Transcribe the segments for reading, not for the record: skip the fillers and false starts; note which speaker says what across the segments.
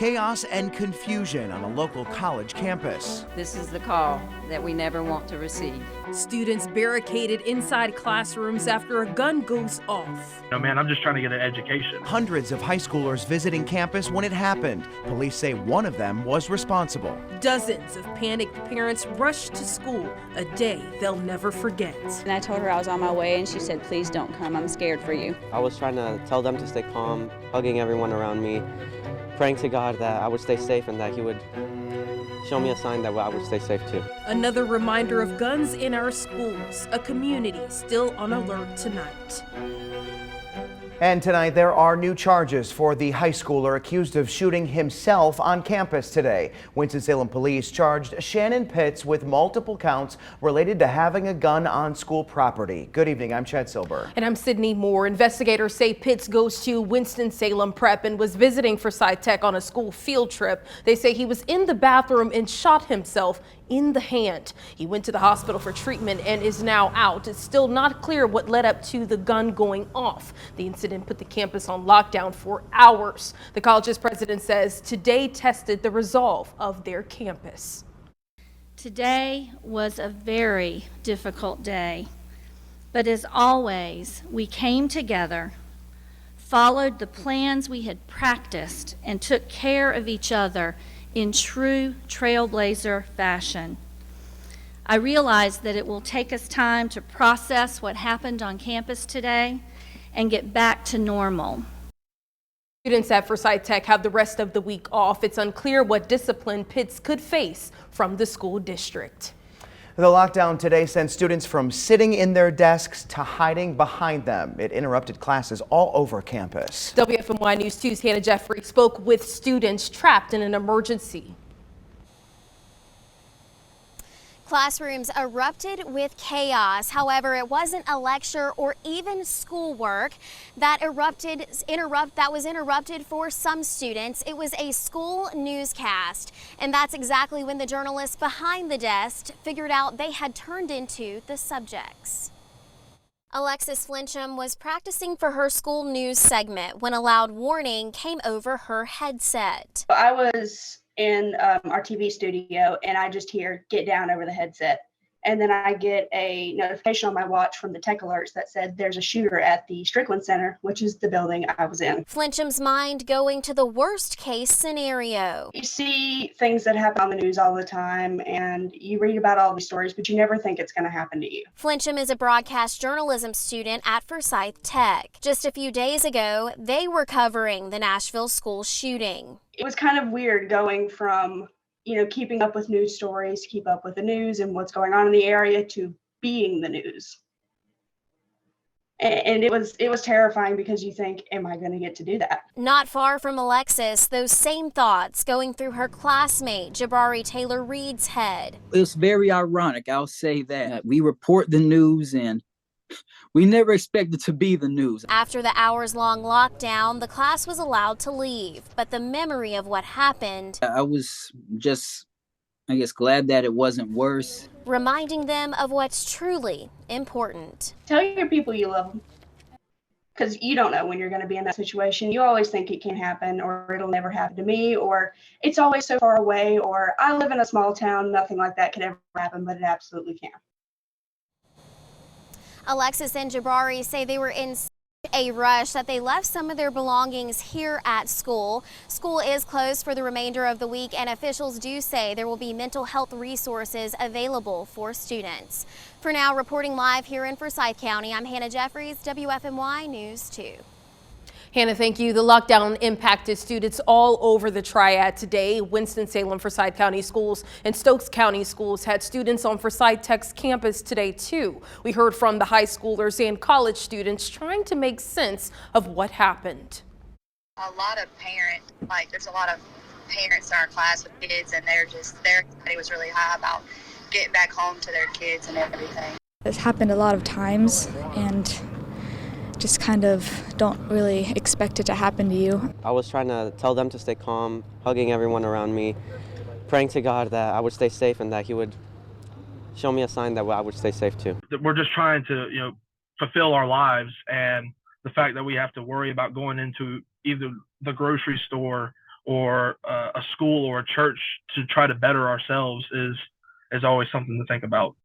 Speaker 1: Chaos and confusion on a local college campus.
Speaker 2: This is the call that we never want to receive.
Speaker 3: Students barricaded inside classrooms after a gun goes off.
Speaker 4: No, man, I'm just trying to get an education.
Speaker 1: Hundreds of high schoolers visiting campus when it happened. Police say one of them was responsible.
Speaker 3: Dozens of panicked parents rushed to school, a day they'll never forget.
Speaker 5: And I told her I was on my way, and she said, "Please don't come, I'm scared for you."
Speaker 6: I was trying to tell them to stay calm, hugging everyone around me, praying to God that I would stay safe and that He would show me a sign that I would stay safe too.
Speaker 3: Another reminder of guns in our schools, a community still on alert tonight.
Speaker 1: And tonight there are new charges for the high schooler accused of shooting himself on campus today. Winston-Salem police charged Shannon Pitts with multiple counts related to having a gun on school property. Good evening, I'm Chad Silber.
Speaker 3: And I'm Sydney Moore. Investigators say Pitts goes to Winston-Salem Prep and was visiting Forsyth Tech on a school field trip. They say he was in the bathroom and shot himself in the hand. He went to the hospital for treatment and is now out. It's still not clear what led up to the gun going off. The incident put the campus on lockdown for hours. The college's president says today tested the resolve of their campus.
Speaker 7: Today was a very difficult day, but as always, we came together, followed the plans we had practiced, and took care of each other in true trailblazer fashion. I realize that it will take us time to process what happened on campus today and get back to normal.
Speaker 3: Students at Forsyth Tech have the rest of the week off. It's unclear what discipline Pitts could face from the school district.
Speaker 1: The lockdown today sent students from sitting in their desks to hiding behind them. It interrupted classes all over campus.
Speaker 3: WFMY News 2's Hannah Jeffrey spoke with students trapped in an emergency.
Speaker 8: Classrooms erupted with chaos. However, it wasn't a lecture or even schoolwork that was interrupted for some students. It was a school newscast. And that's exactly when the journalists behind the desk figured out they had turned into the subjects. Alexis Flincham was practicing for her school news segment when a loud warning came over her headset.
Speaker 9: I was in our TV studio, and I just hear "get down" over the headset. And then I get a notification on my watch from the tech alerts that said there's a shooter at the Strickland Center, which is the building I was in.
Speaker 8: Flincham's mind going to the worst case scenario.
Speaker 9: You see things that happen on the news all the time, and you read about all these stories, but you never think it's going to happen to you.
Speaker 8: Flincham is a broadcast journalism student at Forsyth Tech. Just a few days ago, they were covering the Nashville school shooting.
Speaker 9: It was kind of weird going from keeping up with news stories, keep up with the news and what's going on in the area, to being the news. And it was terrifying because you think, am I going to get to do that?
Speaker 8: Not far from Alexis, those same thoughts going through her classmate, Jabari Taylor Reed's head.
Speaker 10: It's very ironic, I'll say that. We report the news and we never expected to be the news.
Speaker 8: After the hours-long lockdown, the class was allowed to leave, but the memory of what happened,
Speaker 10: I was just, glad that it wasn't worse.
Speaker 8: Reminding them of what's truly important.
Speaker 9: Tell your people you love them, because you don't know when you're going to be in that situation. You always think it can't happen, or it'll never happen to me, or it's always so far away, or I live in a small town, nothing like that could ever happen, but it absolutely can.
Speaker 8: Alexis and Jabari say they were in a rush that they left some of their belongings here at school. School is closed for the remainder of the week, and officials do say there will be mental health resources available for students. For now, reporting live here in Forsyth County, I'm Hannah Jeffries, WFMY News 2.
Speaker 3: Hannah, thank you. The lockdown impacted students all over the Triad today. Winston-Salem, Forsyth County Schools and Stokes County Schools had students on Forsyth Tech's campus today, too. We heard from the high schoolers and college students trying to make sense of what happened.
Speaker 11: A lot of parents, there's a lot of parents in our class with kids, and their anxiety was really high about getting back home to their kids and everything.
Speaker 12: It's happened a lot of times, and just kind of don't really expect it to happen to you.
Speaker 6: I was trying to tell them to stay calm, hugging everyone around me, praying to God that I would stay safe and that He would show me a sign that I would stay safe too.
Speaker 4: We're just trying to, fulfill our lives, and the fact that we have to worry about going into either the grocery store or a school or a church to try to better ourselves is always something to think about.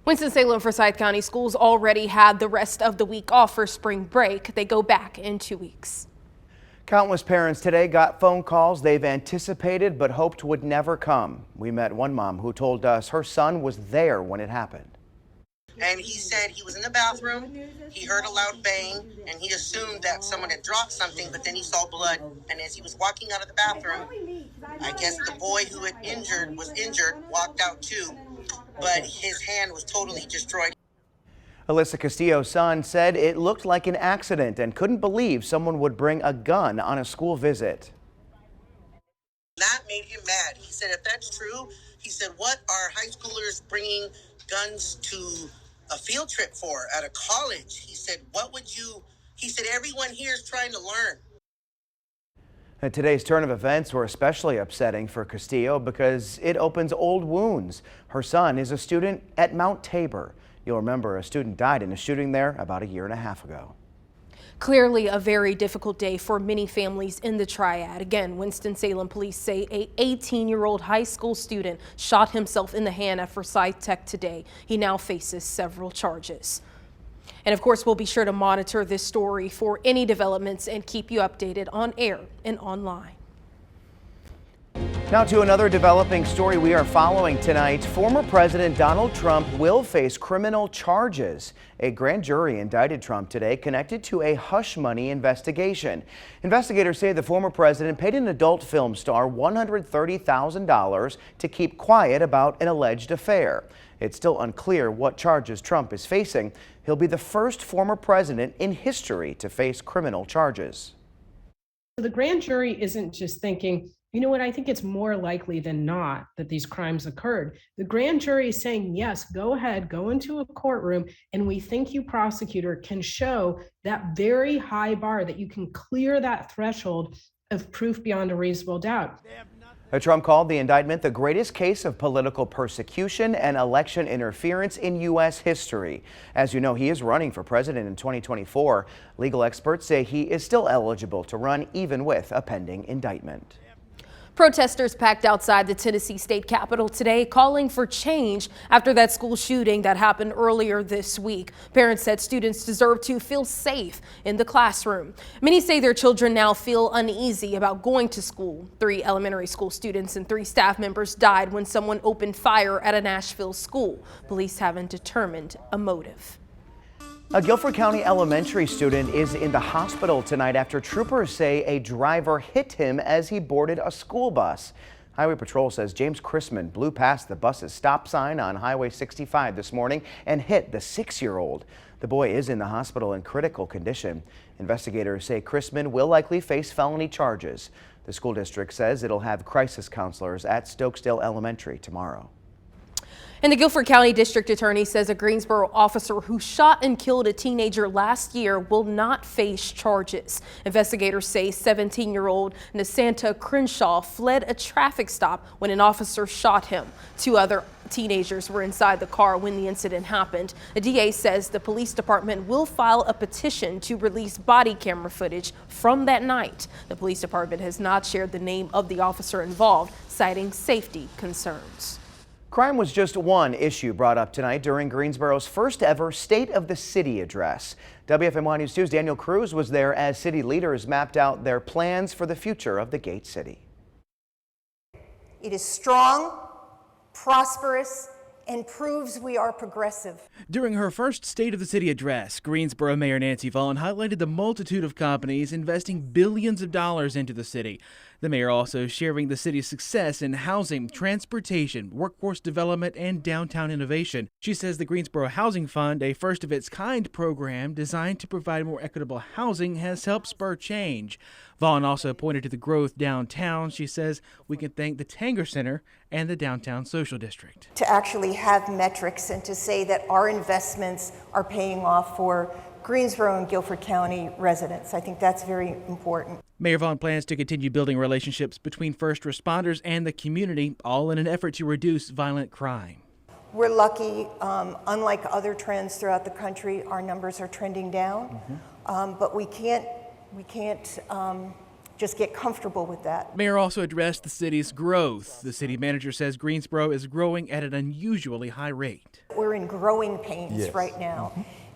Speaker 3: Winston-Salem Forsyth County schools already had the rest of the week off for spring break. They go back in 2 weeks.
Speaker 1: Countless parents today got phone calls they've anticipated but hoped would never come. We met one mom who told us her son was there when it happened.
Speaker 13: And he said he was in the bathroom, he heard a loud bang, and he assumed that someone had dropped something, but then he saw blood. And as he was walking out of the bathroom, I guess the boy who was injured, walked out too, but his hand was totally destroyed.
Speaker 1: Alyssa Castillo's son said it looked like an accident and couldn't believe someone would bring a gun on a school visit.
Speaker 13: That made him mad. He said, if that's true, he said, what are high schoolers bringing guns to a field trip for at a college? He said, he said, everyone here is trying to learn.
Speaker 1: And today's turn of events were especially upsetting for Castillo because it opens old wounds. Her son is a student at Mount Tabor. You'll remember a student died in a shooting there about 1.5 years ago.
Speaker 3: Clearly a very difficult day for many families in the Triad. Again, Winston-Salem police say a 18-year-old high school student shot himself in the hand at Forsyth Tech today. He now faces several charges. And of course, we'll be sure to monitor this story for any developments and keep you updated on air and online.
Speaker 1: Now to another developing story we are following tonight. Former President Donald Trump will face criminal charges. A grand jury indicted Trump today connected to a hush money investigation. Investigators say the former president paid an adult film star $130,000 to keep quiet about an alleged affair. It's still unclear what charges Trump is facing. He'll be the first former president in history to face criminal charges.
Speaker 14: The grand jury isn't just thinking, you know what, I think it's more likely than not that these crimes occurred. The grand jury is saying, yes, go ahead, go into a courtroom, and we think you, prosecutor, can show that very high bar, that you can clear that threshold of proof beyond a reasonable doubt.
Speaker 1: Trump called the indictment the greatest case of political persecution and election interference in U.S. history. As you know, he is running for president in 2024. Legal experts say he is still eligible to run even with a pending indictment.
Speaker 3: Protesters packed outside the Tennessee state capitol today calling for change after that school shooting that happened earlier this week. Parents said students deserve to feel safe in the classroom. Many say their children now feel uneasy about going to school. 3 elementary school students and 3 staff members died when someone opened fire at a Nashville school. Police haven't determined a motive.
Speaker 1: A Guilford County elementary student is in the hospital tonight after troopers say a driver hit him as he boarded a school bus. Highway Patrol says James Chrisman blew past the bus's stop sign on Highway 65 this morning and hit the 6-year-old. The boy is in the hospital in critical condition. Investigators say Chrisman will likely face felony charges. The school district says it'll have crisis counselors at Stokesdale Elementary tomorrow.
Speaker 3: And the Guilford County District Attorney says a Greensboro officer who shot and killed a teenager last year will not face charges. Investigators say 17-year-old Nasanta Crenshaw fled a traffic stop when an officer shot him. 2 other teenagers were inside the car when the incident happened. The DA says the police department will file a petition to release body camera footage from that night. The police department has not shared the name of the officer involved, citing safety concerns.
Speaker 1: Crime was just one issue brought up tonight during Greensboro's first ever State of the City address. WFMY News 2's Daniel Cruz was there as city leaders mapped out their plans for the future of the Gate City.
Speaker 15: It is strong, prosperous, and proves we are progressive.
Speaker 16: During her first State of the City address, Greensboro Mayor Nancy Vaughn highlighted the multitude of companies investing billions of dollars into the city. The mayor also sharing the city's success in housing, transportation, workforce development, and downtown innovation. She says the Greensboro Housing Fund, a first-of-its-kind program designed to provide more equitable housing, has helped spur change. Vaughn also pointed to the growth downtown. She says we can thank the Tanger Center and the Downtown Social District.
Speaker 15: To actually have metrics and to say that our investments are paying off for Greensboro and Guilford County residents. I think that's very important.
Speaker 16: Mayor Vaughn plans to continue building relationships between first responders and the community, all in an effort to reduce violent crime.
Speaker 15: We're lucky, unlike other trends throughout the country, our numbers are trending down, but we can't just get comfortable with that.
Speaker 16: Mayor also addressed the city's growth. The city manager says Greensboro is growing at an unusually high rate.
Speaker 15: We're in growing pains right now.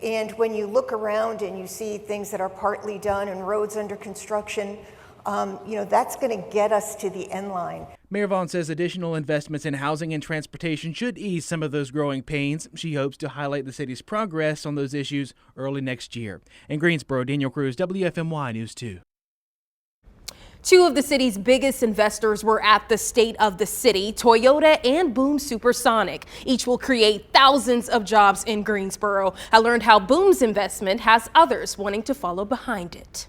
Speaker 15: And when you look around and you see things that are partly done and roads under construction, that's going to get us to the end line.
Speaker 16: Mayor Vaughn says additional investments in housing and transportation should ease some of those growing pains. She hopes to highlight the city's progress on those issues early next year. In Greensboro, Daniel Cruz, WFMY News 2.
Speaker 3: Two of the city's biggest investors were at the State of the City, Toyota and Boom Supersonic. Each will create thousands of jobs in Greensboro. I learned how Boom's investment has others wanting to follow behind it.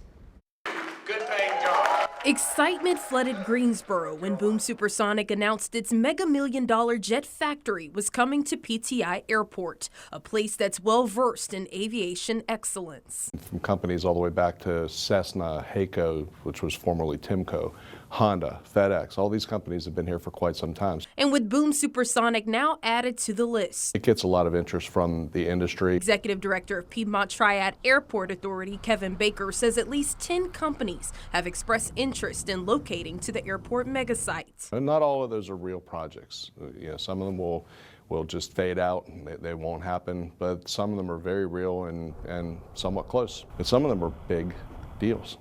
Speaker 3: Excitement flooded Greensboro when Boom Supersonic announced its mega-million-dollar jet factory was coming to PTI Airport, a place that's well-versed in aviation excellence.
Speaker 17: From companies all the way back to Cessna, HAECO, which was formerly Timco, Honda, FedEx, all these companies have been here for quite some time.
Speaker 3: And with Boom Supersonic now added to the list.
Speaker 17: It gets a lot of interest from the industry.
Speaker 3: Executive Director of Piedmont Triad Airport Authority, Kevin Baker, says at least 10 companies have expressed interest in locating to the airport megasite.
Speaker 17: And not all of those are real projects. Some of them will just fade out and they won't happen, but some of them are very real and somewhat close. And some of them are big deals.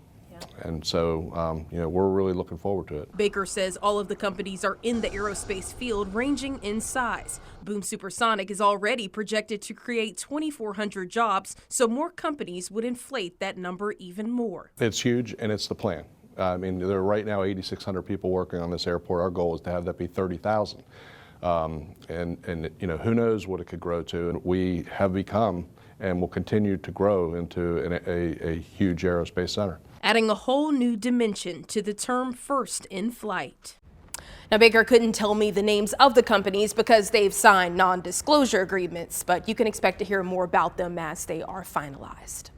Speaker 17: And so, we're really looking forward to it.
Speaker 3: Baker says all of the companies are in the aerospace field, ranging in size. Boom Supersonic is already projected to create 2,400 jobs, so more companies would inflate that number even more.
Speaker 17: It's huge, and it's the plan. There are right now 8,600 people working on this airport. Our goal is to have that be 30,000. Who knows what it could grow to. And we have become and will continue to grow into a huge aerospace center.
Speaker 3: Adding a whole new dimension to the term first in flight. Now, Baker couldn't tell me the names of the companies because they've signed non-disclosure agreements, but you can expect to hear more about them as they are finalized.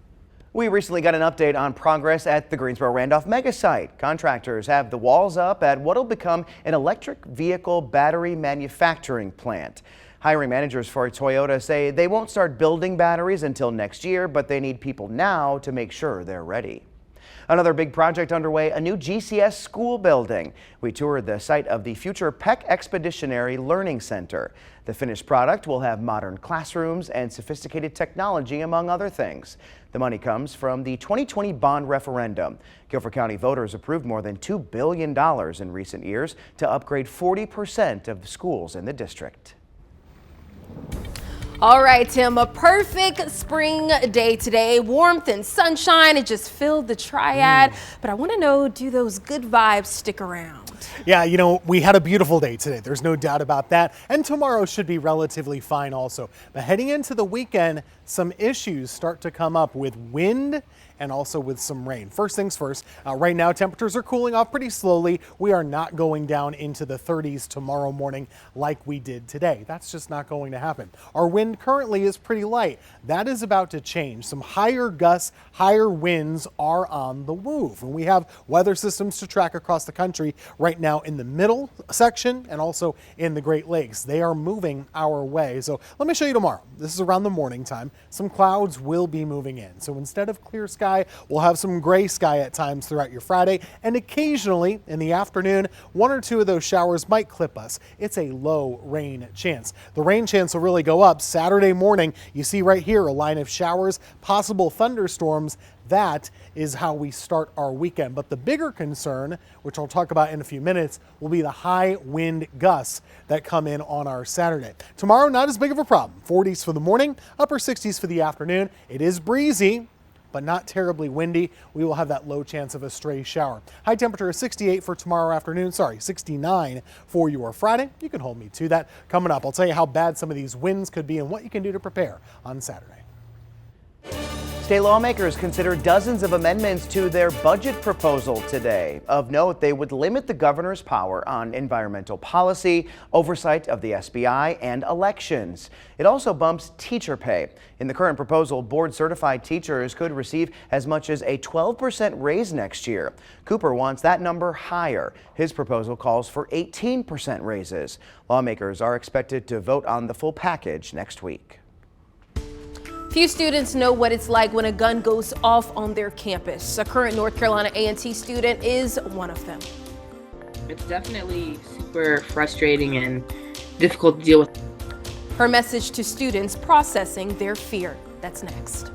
Speaker 1: We recently got an update on progress at the Greensboro Randolph megasite. Contractors have the walls up at what will become an electric vehicle battery manufacturing plant. Hiring managers for Toyota say they won't start building batteries until next year, but they need people now to make sure they're ready. Another big project underway, a new GCS school building. We toured the site of the future Peck Expeditionary Learning Center. The finished product will have modern classrooms and sophisticated technology, among other things. The money comes from the 2020 bond referendum. Guilford County voters approved more than $2 billion in recent years to upgrade 40% of the schools in the district.
Speaker 3: All right, Tim, a perfect spring day today. Warmth and sunshine, it just filled the Triad. But I want to know, do those good vibes stick around?
Speaker 18: Yeah, we had a beautiful day today. There's no doubt about that. And tomorrow should be relatively fine also. But heading into the weekend, some issues start to come up with wind and also with some rain. First things first, right now temperatures are cooling off pretty slowly. We are not going down into the 30s tomorrow morning like we did today. That's just not going to happen. Our wind currently is pretty light. That is about to change. Some higher gusts, higher winds are on the move. And we have weather systems to track across the country right now in the middle section and also in the Great Lakes. They are moving our way. So let me show you tomorrow. This is around the morning time. Some clouds will be moving in. So instead of clear sky, we'll have some gray sky at times throughout your Friday, and occasionally in the afternoon, one or two of those showers might clip us. It's a low rain chance. The rain chance will really go up Saturday morning. You see right here a line of showers, possible thunderstorms. That is how we start our weekend. But the bigger concern, which I'll talk about in a few minutes, will be the high wind gusts that come in on our Saturday. Tomorrow, not as big of a problem. 40s for the morning, upper 60s for the afternoon. It is breezy, but not terribly windy. We will have that low chance of a stray shower. High temperature is 68 for tomorrow afternoon. 69 for your Friday. You can hold me to that. Coming up, I'll tell you how bad some of these winds could be and what you can do to prepare on Saturday.
Speaker 1: State lawmakers considered dozens of amendments to their budget proposal today. Of note, they would limit the governor's power on environmental policy, oversight of the SBI, and elections. It also bumps teacher pay. In the current proposal, board-certified teachers could receive as much as a 12% raise next year. Cooper wants that number higher. His proposal calls for 18% raises. Lawmakers are expected to vote on the full package next week.
Speaker 3: Few students know what it's like when a gun goes off on their campus. A current North Carolina A&T student is one of them.
Speaker 19: It's definitely super frustrating and difficult to deal with.
Speaker 3: Her message to students processing their fear. That's next.